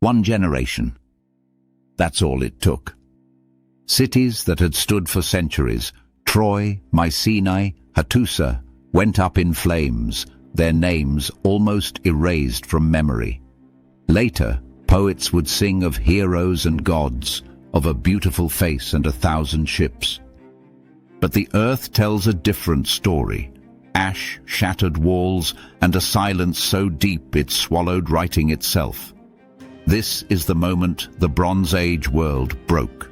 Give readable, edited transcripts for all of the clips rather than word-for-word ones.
1 generation. That's all it took. Cities that had stood for centuries, Troy, Mycenae, Hattusa, went up in flames, their names almost erased from memory. Later, poets would sing of heroes and gods, of a beautiful face and 1,000 ships. But the earth tells a different story. Ash, shattered walls, and a silence so deep it swallowed writing itself. This is the moment the Bronze Age world broke.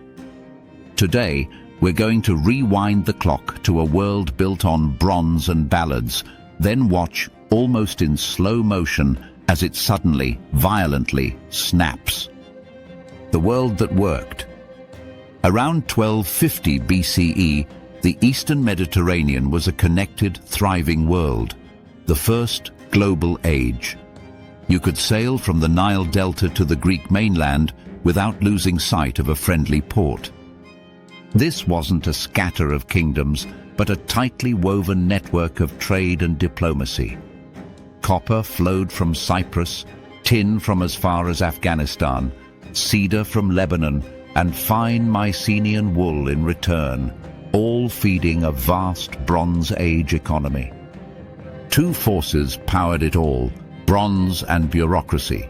Today, we're going to rewind the clock to a world built on bronze and ballads, then watch, almost in slow motion, as it suddenly, violently snaps. The world that worked. Around 1250 BCE, the Eastern Mediterranean was a connected, thriving world, the first global age. You could sail from the Nile Delta to the Greek mainland without losing sight of a friendly port. This wasn't a scatter of kingdoms, but a tightly woven network of trade and diplomacy. Copper flowed from Cyprus, tin from as far as Afghanistan, cedar from Lebanon, and fine Mycenaean wool in return, all feeding a vast Bronze Age economy. Two forces powered it all: bronze and bureaucracy.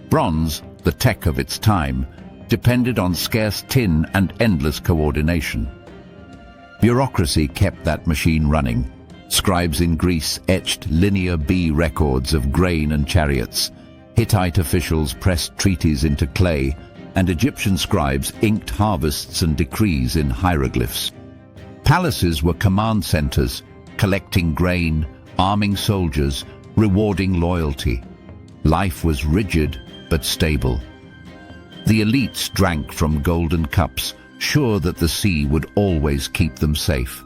Bronze, the tech of its time, depended on scarce tin and endless coordination. Bureaucracy kept that machine running. Scribes in Greece etched linear B records of grain and chariots. Hittite officials pressed treaties into clay, and Egyptian scribes inked harvests and decrees in hieroglyphs. Palaces were command centers, collecting grain, arming soldiers, rewarding loyalty. Life was rigid but stable. The elites drank from golden cups, sure that the sea would always keep them safe.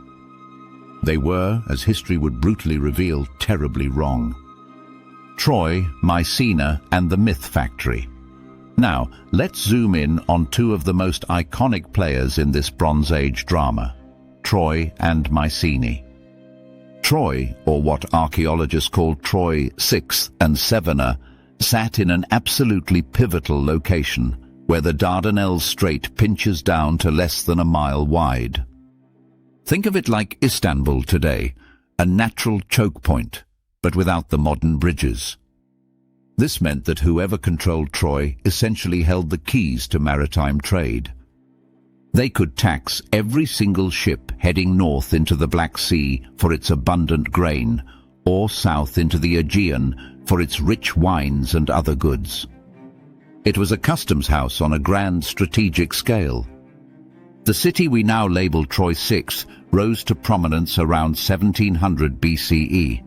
They were, as history would brutally reveal, terribly wrong. Troy, Mycenae, and the Myth Factory. Now, let's zoom in on two of the most iconic players in this Bronze Age drama, Troy and Mycenae. Troy, or what archaeologists call Troy 6 and 7, sat in an absolutely pivotal location, where the Dardanelles Strait pinches down to less than a mile wide. Think of it like Istanbul today, a natural choke point, but without the modern bridges. This meant that whoever controlled Troy essentially held the keys to maritime trade. They could tax every single ship heading north into the Black Sea for its abundant grain, or south into the Aegean for its rich wines and other goods. It was a customs house on a grand strategic scale. The city we now label Troy 6 rose to prominence around 1700 BCE.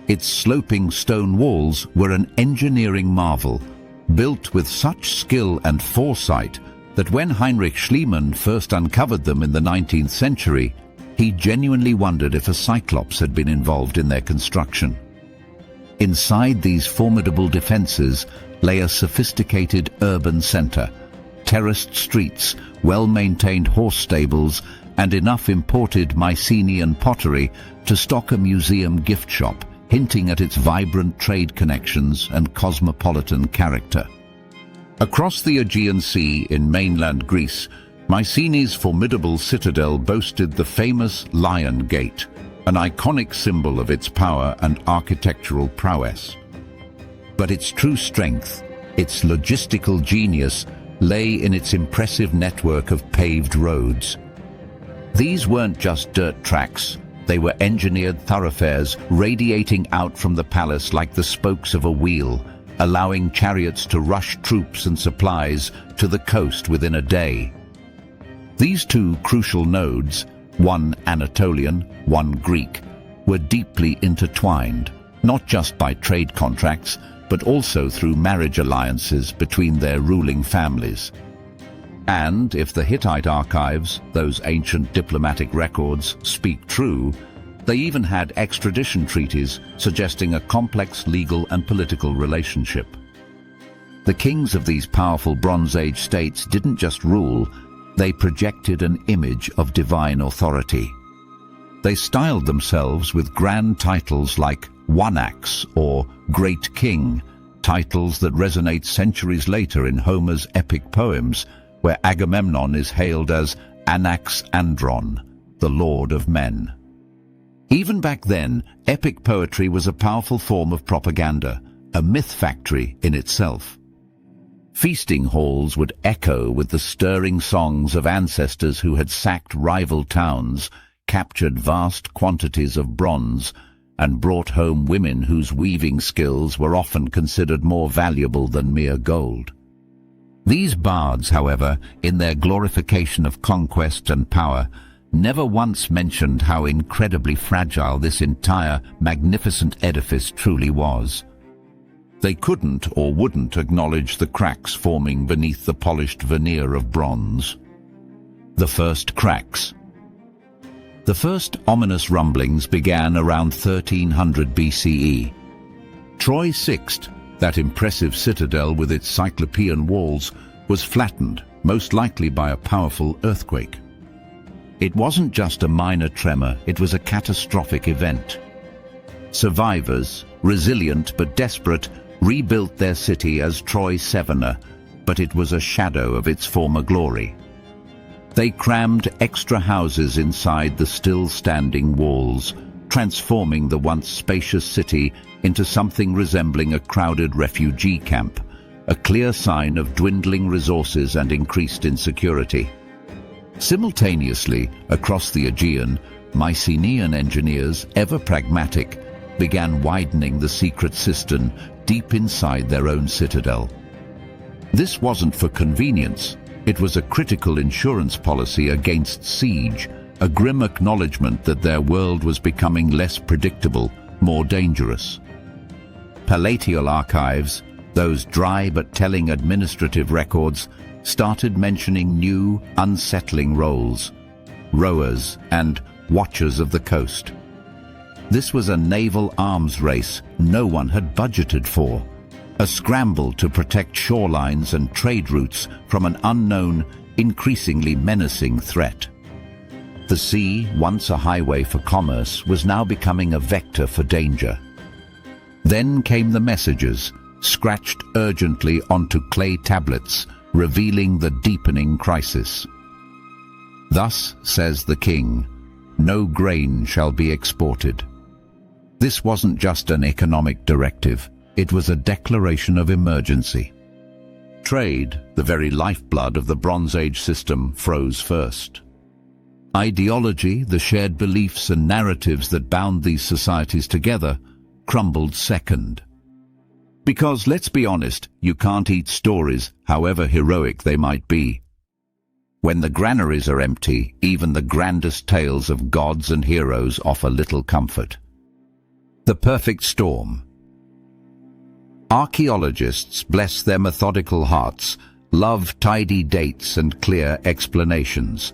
Its sloping stone walls were an engineering marvel, built with such skill and foresight that when Heinrich Schliemann first uncovered them in the 19th century, he genuinely wondered if a cyclops had been involved in their construction. Inside these formidable defenses lay a sophisticated urban center, terraced streets, well-maintained horse stables, and enough imported Mycenaean pottery to stock a museum gift shop, hinting at its vibrant trade connections and cosmopolitan character. Across the Aegean Sea in mainland Greece, Mycenae's formidable citadel boasted the famous Lion Gate, an iconic symbol of its power and architectural prowess. But its true strength, its logistical genius, lay in its impressive network of paved roads. These weren't just dirt tracks, they were engineered thoroughfares radiating out from the palace like the spokes of a wheel, allowing chariots to rush troops and supplies to the coast within a day. These two crucial nodes, one Anatolian, one Greek, were deeply intertwined, not just by trade contracts, but also through marriage alliances between their ruling families. And if the Hittite archives, those ancient diplomatic records, speak true, they even had extradition treaties suggesting a complex legal and political relationship. The kings of these powerful Bronze Age states didn't just rule, they projected an image of divine authority. They styled themselves with grand titles like Onax or Great King, titles that resonate centuries later in Homer's epic poems, where Agamemnon is hailed as Anax Andron, the Lord of Men. Even back then, epic poetry was a powerful form of propaganda, a myth factory in itself. Feasting halls would echo with the stirring songs of ancestors who had sacked rival towns, captured vast quantities of bronze, and brought home women whose weaving skills were often considered more valuable than mere gold. These bards, however, in their glorification of conquest and power, never once mentioned how incredibly fragile this entire magnificent edifice truly was. They couldn't or wouldn't acknowledge the cracks forming beneath the polished veneer of bronze. The first cracks. The first ominous rumblings began around 1300 BCE. Troy Sixth, that impressive citadel with its cyclopean walls, was flattened, most likely by a powerful earthquake. It wasn't just a minor tremor, it was a catastrophic event. Survivors, resilient but desperate, rebuilt their city as Troy Sevener, but it was a shadow of its former glory. They crammed extra houses inside the still-standing walls, transforming the once spacious city into something resembling a crowded refugee camp, a clear sign of dwindling resources and increased insecurity. Simultaneously, across the Aegean, Mycenaean engineers, ever pragmatic, began widening the secret cistern deep inside their own citadel. This wasn't for convenience. It was a critical insurance policy against siege, a grim acknowledgement that their world was becoming less predictable, more dangerous. Palatial archives, those dry but telling administrative records, started mentioning new, unsettling roles: rowers and watchers of the coast. This was a naval arms race no one had budgeted for, a scramble to protect shorelines and trade routes from an unknown, increasingly menacing threat. The sea, once a highway for commerce, was now becoming a vector for danger. Then came the messages, scratched urgently onto clay tablets, revealing the deepening crisis. "Thus says the king, no grain shall be exported." This wasn't just an economic directive, it was a declaration of emergency. Trade, the very lifeblood of the Bronze Age system, froze first. Ideology, the shared beliefs and narratives that bound these societies together, crumbled second. Because, let's be honest, you can't eat stories, however heroic they might be. When the granaries are empty, even the grandest tales of gods and heroes offer little comfort. The perfect storm. Archaeologists, bless their methodical hearts, love tidy dates and clear explanations.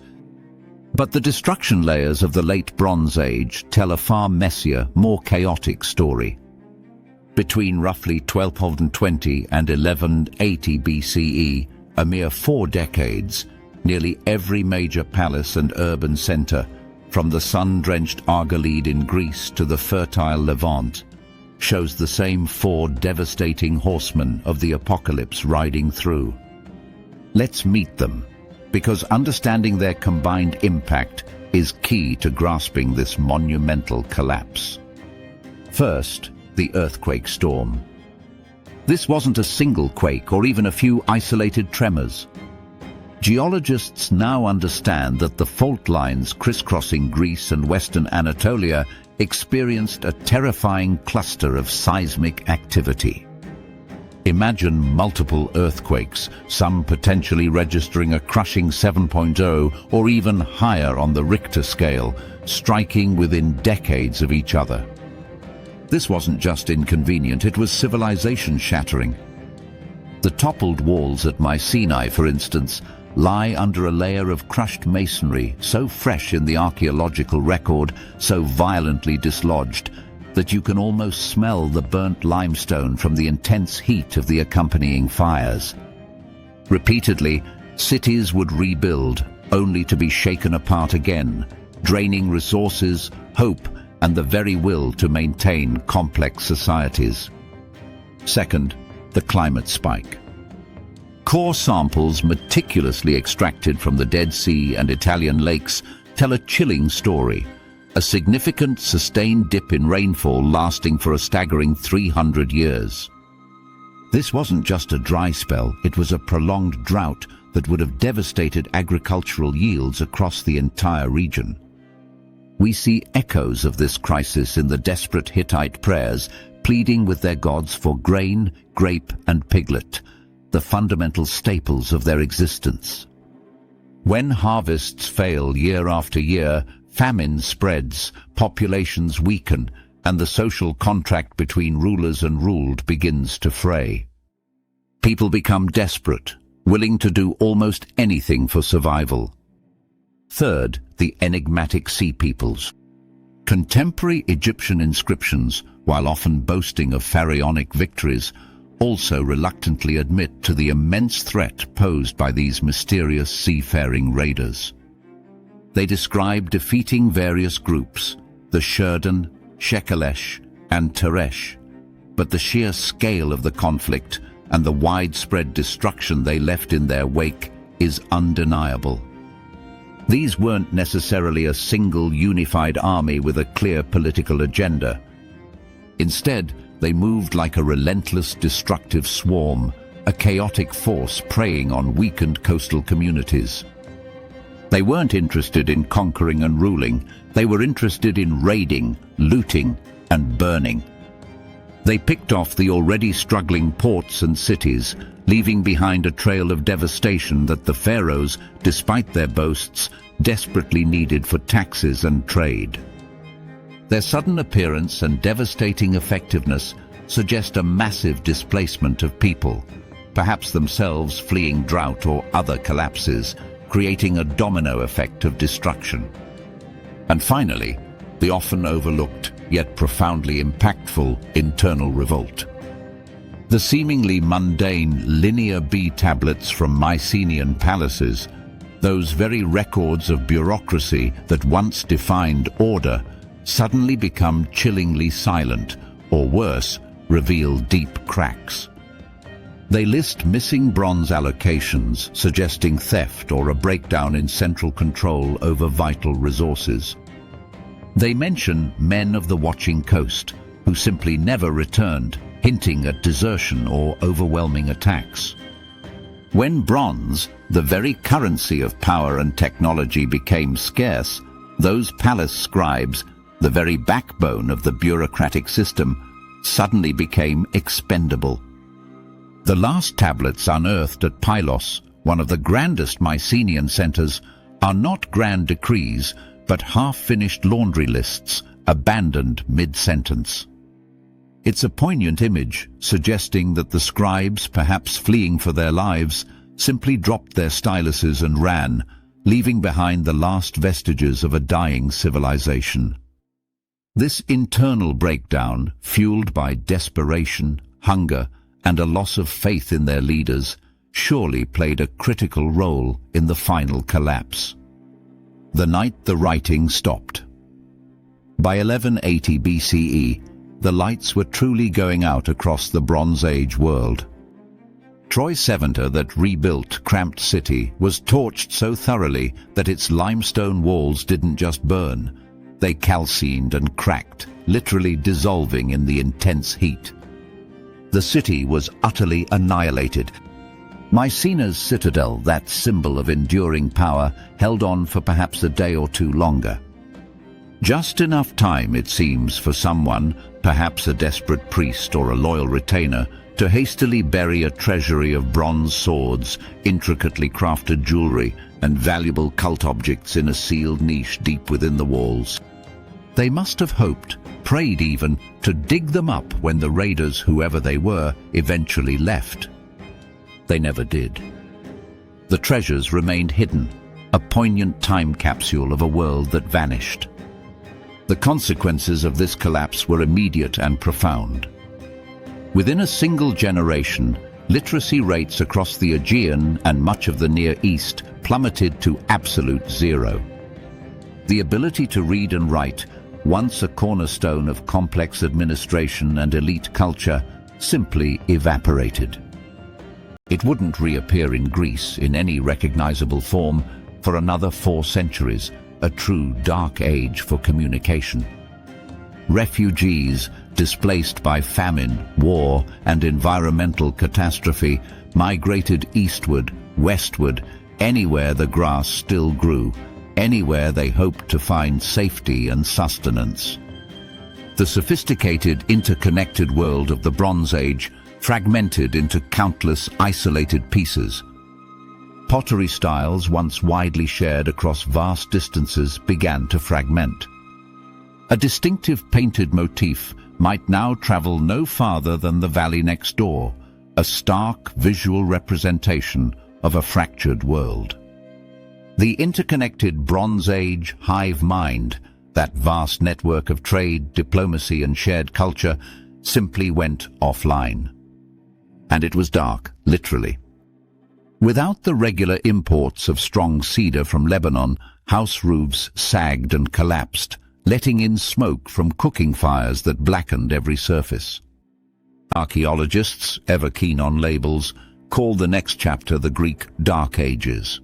But the destruction layers of the late Bronze Age tell a far messier, more chaotic story. Between roughly 1220 and 1180 BCE, a mere 4 decades, nearly every major palace and urban center, from the sun-drenched Argolide in Greece to the fertile Levant, shows the same 4 devastating horsemen of the apocalypse riding through. Let's meet them, because understanding their combined impact is key to grasping this monumental collapse. First, the earthquake storm. This wasn't a single quake or even a few isolated tremors. Geologists now understand that the fault lines crisscrossing Greece and western Anatolia experienced a terrifying cluster of seismic activity. Imagine multiple earthquakes, some potentially registering a crushing 7.0 or even higher on the Richter scale, striking within decades of each other. This wasn't just inconvenient, it was civilization-shattering. The toppled walls at Mycenae, for instance, lie under a layer of crushed masonry so fresh in the archaeological record, so violently dislodged, that you can almost smell the burnt limestone from the intense heat of the accompanying fires. Repeatedly, cities would rebuild, only to be shaken apart again, draining resources, hope, and the very will to maintain complex societies. Second, the climate spike. Core samples meticulously extracted from the Dead Sea and Italian lakes tell a chilling story, a significant sustained dip in rainfall lasting for a staggering 300 years. This wasn't just a dry spell, it was a prolonged drought that would have devastated agricultural yields across the entire region. We see echoes of this crisis in the desperate Hittite prayers, pleading with their gods for grain, grape, and piglet, the fundamental staples of their existence. When harvests fail year after year, famine spreads, populations weaken, and the social contract between rulers and ruled begins to fray. People become desperate, willing to do almost anything for survival. Third, the enigmatic sea peoples. Contemporary Egyptian inscriptions, while often boasting of pharaonic victories, also reluctantly admit to the immense threat posed by these mysterious seafaring raiders. They describe defeating various groups, the Shurdan, Shekelesh, and Teresh, but the sheer scale of the conflict and the widespread destruction they left in their wake is undeniable. These weren't necessarily a single unified army with a clear political agenda. Instead, they moved like a relentless, destructive swarm, a chaotic force preying on weakened coastal communities. They weren't interested in conquering and ruling, they were interested in raiding, looting, and burning. They picked off the already struggling ports and cities, leaving behind a trail of devastation that the pharaohs, despite their boasts, desperately needed for taxes and trade. Their sudden appearance and devastating effectiveness suggest a massive displacement of people, perhaps themselves fleeing drought or other collapses, creating a domino effect of destruction. And finally, the often overlooked yet profoundly impactful internal revolt. The seemingly mundane linear B tablets from Mycenaean palaces, those very records of bureaucracy that once defined order, suddenly become chillingly silent, or worse, reveal deep cracks. They list missing bronze allocations, suggesting theft or a breakdown in central control over vital resources. They mention men of the watching coast, who simply never returned, hinting at desertion or overwhelming attacks. When bronze, the very currency of power and technology, became scarce, those palace scribes, the very backbone of the bureaucratic system, suddenly became expendable. The last tablets unearthed at Pylos, one of the grandest Mycenaean centers, are not grand decrees, but half-finished laundry lists, abandoned mid-sentence. It's a poignant image, suggesting that the scribes, perhaps fleeing for their lives, simply dropped their styluses and ran, leaving behind the last vestiges of a dying civilization. This internal breakdown, fueled by desperation, hunger, and a loss of faith in their leaders, surely played a critical role in the final collapse. The night the writing stopped. By 1180 BCE, the lights were truly going out across the Bronze Age world. Troy's Seventy that rebuilt cramped city was torched so thoroughly that its limestone walls didn't just burn, they calcined and cracked, literally dissolving in the intense heat. The city was utterly annihilated. Mycenae's citadel, that symbol of enduring power, held on for perhaps a day or two longer. Just enough time, it seems, for someone, perhaps a desperate priest or a loyal retainer, to hastily bury a treasury of bronze swords, intricately crafted jewelry, and valuable cult objects in a sealed niche deep within the walls. They must have hoped, prayed even, to dig them up when the raiders, whoever they were, eventually left. They never did. The treasures remained hidden, a poignant time capsule of a world that vanished. The consequences of this collapse were immediate and profound. Within a single generation, literacy rates across the Aegean and much of the Near East plummeted to absolute zero. The ability to read and write, once a cornerstone of complex administration and elite culture, simply evaporated. It wouldn't reappear in Greece in any recognizable form for another 4 centuries, a true dark age for communication. Refugees, displaced by famine, war, and environmental catastrophe, migrated eastward, westward, anywhere the grass still grew, anywhere they hoped to find safety and sustenance. The sophisticated, interconnected world of the Bronze Age fragmented into countless isolated pieces. Pottery styles, once widely shared across vast distances, began to fragment. A distinctive painted motif might now travel no farther than the valley next door, a stark visual representation of a fractured world. The interconnected Bronze Age hive mind, that vast network of trade, diplomacy, and shared culture, simply went offline. And it was dark, literally. Without the regular imports of strong cedar from Lebanon, house roofs sagged and collapsed, letting in smoke from cooking fires that blackened every surface. Archaeologists, ever keen on labels, call the next chapter the Greek Dark Ages.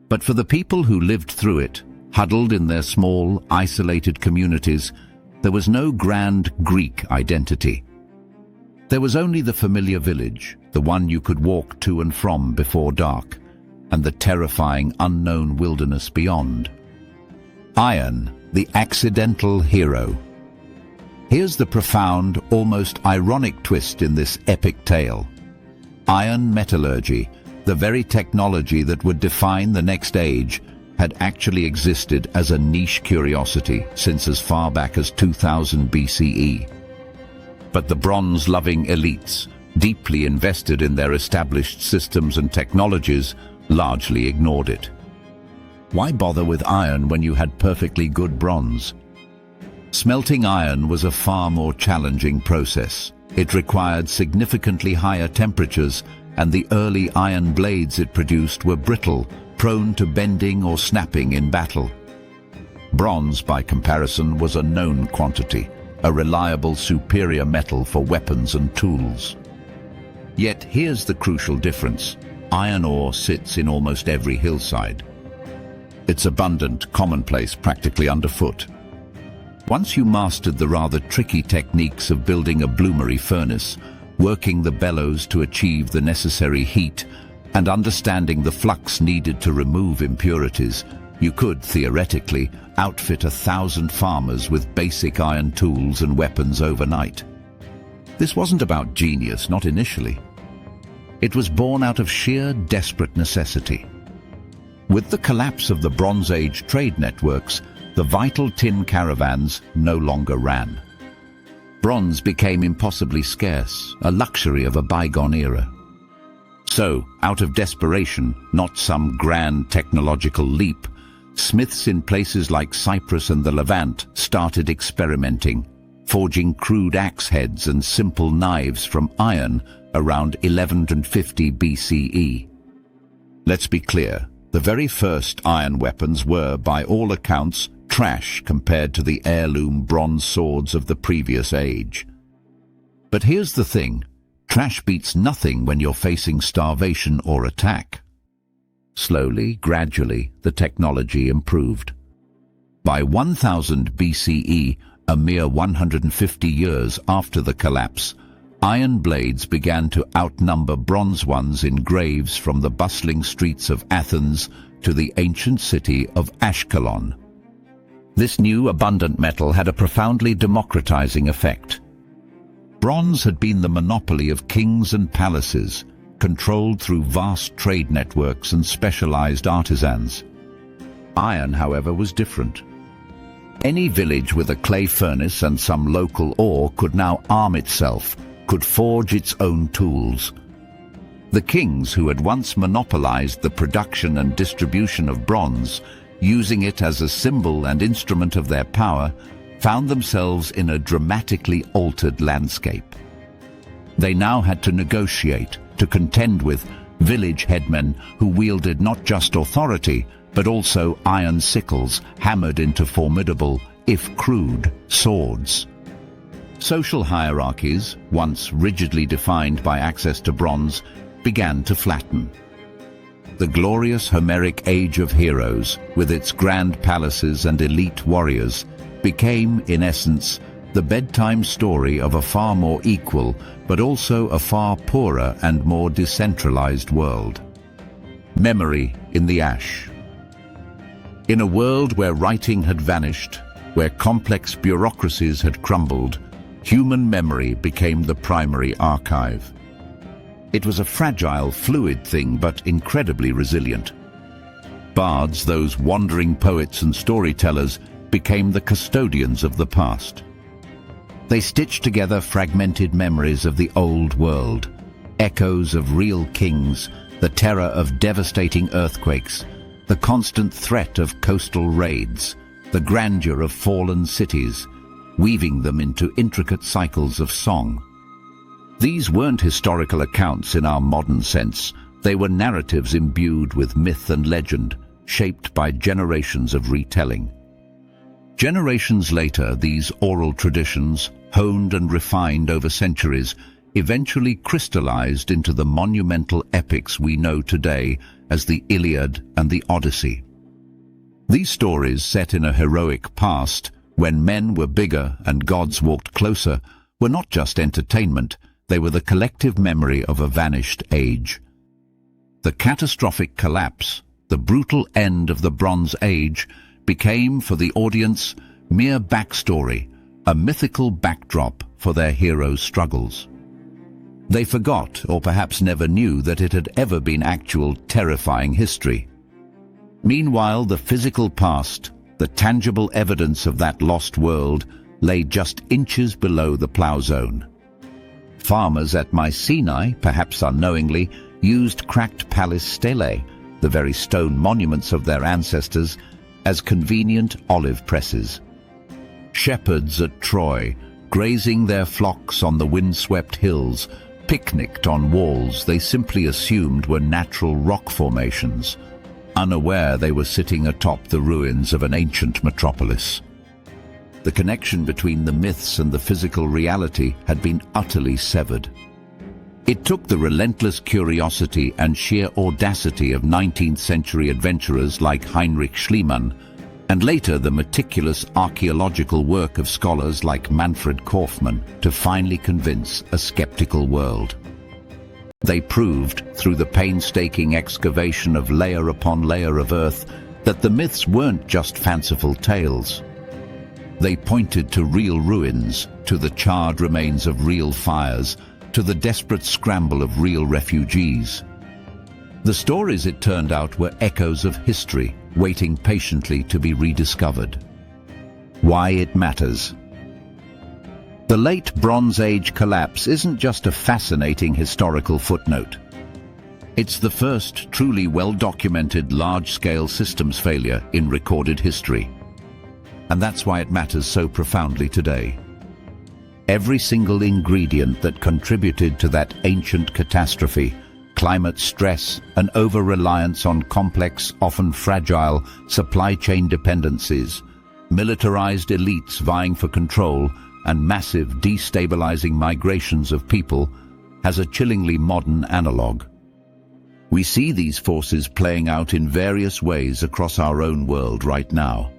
But for the people who lived through it, huddled in their small, isolated communities, there was no grand Greek identity. There was only the familiar village, the one you could walk to and from before dark, and the terrifying unknown wilderness beyond. Iron, the accidental hero. Here's the profound, almost ironic twist in this epic tale. Iron metallurgy, the very technology that would define the next age, had actually existed as a niche curiosity since as far back as 2000 BCE. But the bronze-loving elites, deeply invested in their established systems and technologies, largely ignored it. Why bother with iron when you had perfectly good bronze? Smelting iron was a far more challenging process. It required significantly higher temperatures, and the early iron blades it produced were brittle, prone to bending or snapping in battle. Bronze, by comparison, was a known quantity, a reliable, superior metal for weapons and tools. Yet here's the crucial difference. Iron ore sits in almost every hillside. It's abundant, commonplace, practically underfoot. Once you mastered the rather tricky techniques of building a bloomery furnace, working the bellows to achieve the necessary heat, and understanding the flux needed to remove impurities, you could, theoretically, outfit 1,000 farmers with basic iron tools and weapons overnight. This wasn't about genius, not initially. It was born out of sheer desperate necessity. With the collapse of the Bronze Age trade networks, the vital tin caravans no longer ran. Bronze became impossibly scarce, a luxury of a bygone era. So, out of desperation, not some grand technological leap, smiths in places like Cyprus and the Levant started experimenting, forging crude axe heads and simple knives from iron around 1150 BCE. Let's be clear, the very first iron weapons were, by all accounts, trash compared to the heirloom bronze swords of the previous age. But here's the thing, trash beats nothing when you're facing starvation or attack. Slowly, gradually, the technology improved. By 1000 BCE, a mere 150 years after the collapse, iron blades began to outnumber bronze ones in graves from the bustling streets of Athens to the ancient city of Ashkelon. This new abundant metal had a profoundly democratizing effect. Bronze had been the monopoly of kings and palaces, controlled through vast trade networks and specialized artisans. Iron, however, was different. Any village with a clay furnace and some local ore could now arm itself, could forge its own tools. The kings who had once monopolized the production and distribution of bronze, using it as a symbol and instrument of their power, found themselves in a dramatically altered landscape. They now had to negotiate, to contend with village headmen who wielded not just authority, but also iron sickles hammered into formidable, if crude, swords. Social hierarchies, once rigidly defined by access to bronze, began to flatten. The glorious Homeric age of heroes, with its grand palaces and elite warriors, became, in essence, the bedtime story of a far more equal, but also a far poorer and more decentralized world. Memory in the ash. In a world where writing had vanished, where complex bureaucracies had crumbled, human memory became the primary archive. It was a fragile, fluid thing, but incredibly resilient. Bards, those wandering poets and storytellers, became the custodians of the past. They stitched together fragmented memories of the old world, echoes of real kings, the terror of devastating earthquakes, the constant threat of coastal raids, the grandeur of fallen cities, weaving them into intricate cycles of song. These weren't historical accounts in our modern sense. They were narratives imbued with myth and legend, shaped by generations of retelling. Generations later, these oral traditions, honed and refined over centuries, eventually crystallized into the monumental epics we know today as the Iliad and the Odyssey. These stories, set in a heroic past, when men were bigger and gods walked closer, were not just entertainment, they were the collective memory of a vanished age. The catastrophic collapse, the brutal end of the Bronze Age, became, for the audience, mere backstory, a mythical backdrop for their heroes' struggles. They forgot, or perhaps never knew, that it had ever been actual terrifying history. Meanwhile, the physical past, the tangible evidence of that lost world, lay just inches below the plough zone. Farmers at Mycenae, perhaps unknowingly, used cracked palace stelae, the very stone monuments of their ancestors, as convenient olive presses. Shepherds at Troy, grazing their flocks on the windswept hills, picnicked on walls they simply assumed were natural rock formations, unaware they were sitting atop the ruins of an ancient metropolis. The connection between the myths and the physical reality had been utterly severed. It took the relentless curiosity and sheer audacity of 19th-century adventurers like Heinrich Schliemann, and later the meticulous archaeological work of scholars like Manfred Kaufmann, to finally convince a skeptical world. They proved, through the painstaking excavation of layer upon layer of earth, that the myths weren't just fanciful tales. They pointed to real ruins, to the charred remains of real fires, to the desperate scramble of real refugees. The stories, it turned out, were echoes of history, waiting patiently to be rediscovered. Why it matters. The late Bronze Age collapse isn't just a fascinating historical footnote. It's the first truly well-documented large-scale systems failure in recorded history. And that's why it matters so profoundly today. Every single ingredient that contributed to that ancient catastrophe, climate stress, and over-reliance on complex, often fragile, supply chain dependencies, militarized elites vying for control, and massive destabilizing migrations of people, has a chillingly modern analogue. We see these forces playing out in various ways across our own world right now.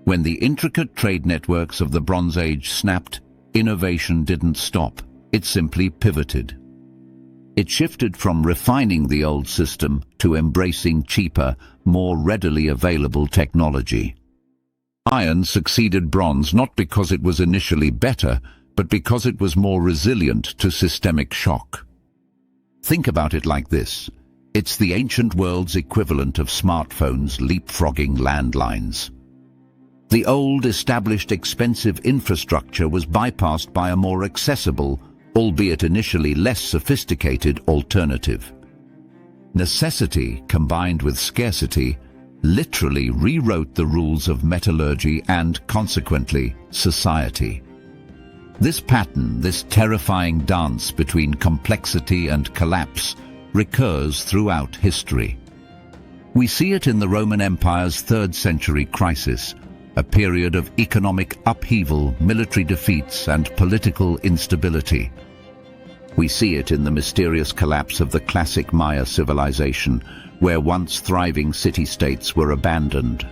When the intricate trade networks of the Bronze Age snapped, innovation didn't stop, it simply pivoted. It shifted from refining the old system to embracing cheaper, more readily available technology. Iron succeeded bronze not because it was initially better, but because it was more resilient to systemic shock. Think about it like this. It's the ancient world's equivalent of smartphones leapfrogging landlines. The old, established, expensive infrastructure was bypassed by a more accessible, albeit initially less sophisticated, alternative. Necessity, combined with scarcity, literally rewrote the rules of metallurgy and, consequently, society. This pattern, this terrifying dance between complexity and collapse, recurs throughout history. We see it in the Roman Empire's 3rd century crisis, a period of economic upheaval, military defeats, and political instability. We see it in the mysterious collapse of the classic Maya civilization, where once thriving city-states were abandoned.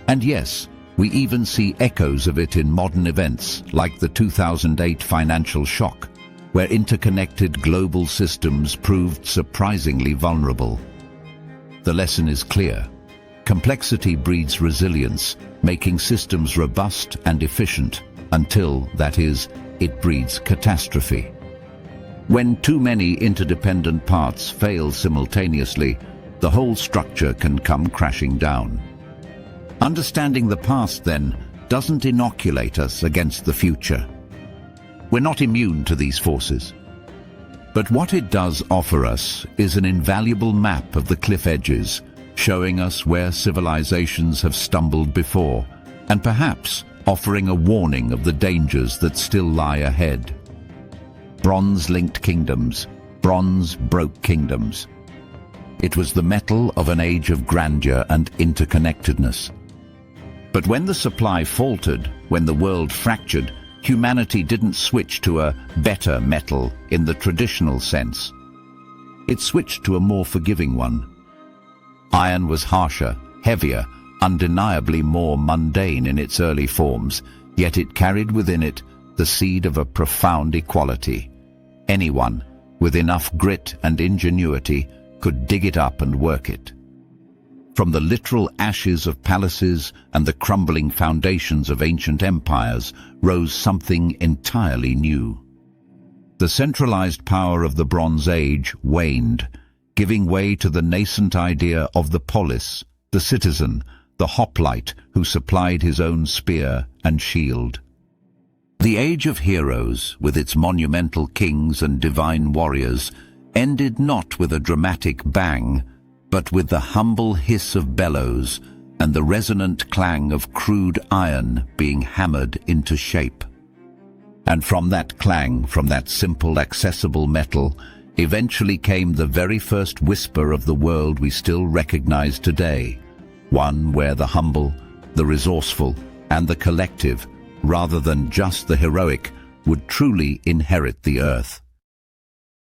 And yes, we even see echoes of it in modern events, like the 2008 financial shock, where interconnected global systems proved surprisingly vulnerable. The lesson is clear. Complexity breeds resilience, making systems robust and efficient, until, that is, it breeds catastrophe. When too many interdependent parts fail simultaneously, the whole structure can come crashing down. Understanding the past, then, doesn't inoculate us against the future. We're not immune to these forces. But what it does offer us is an invaluable map of the cliff edges, showing us where civilizations have stumbled before, and perhaps offering a warning of the dangers that still lie ahead. Bronze-linked kingdoms, bronze-broke kingdoms. It was the metal of an age of grandeur and interconnectedness. But when the supply faltered, when the world fractured, humanity didn't switch to a better metal in the traditional sense. It switched to a more forgiving one. Iron was harsher, heavier, undeniably more mundane in its early forms, yet it carried within it the seed of a profound equality. Anyone with enough grit and ingenuity could dig it up and work it. From the literal ashes of palaces and the crumbling foundations of ancient empires rose something entirely new. The centralized power of the Bronze Age waned, giving way to the nascent idea of the polis, the citizen, the hoplite who supplied his own spear and shield. The Age of Heroes, with its monumental kings and divine warriors, ended not with a dramatic bang, but with the humble hiss of bellows and the resonant clang of crude iron being hammered into shape. And from that clang, from that simple, accessible metal, eventually came the very first whisper of the world we still recognize today, one where the humble, the resourceful, and the collective, rather than just the heroic, would truly inherit the earth.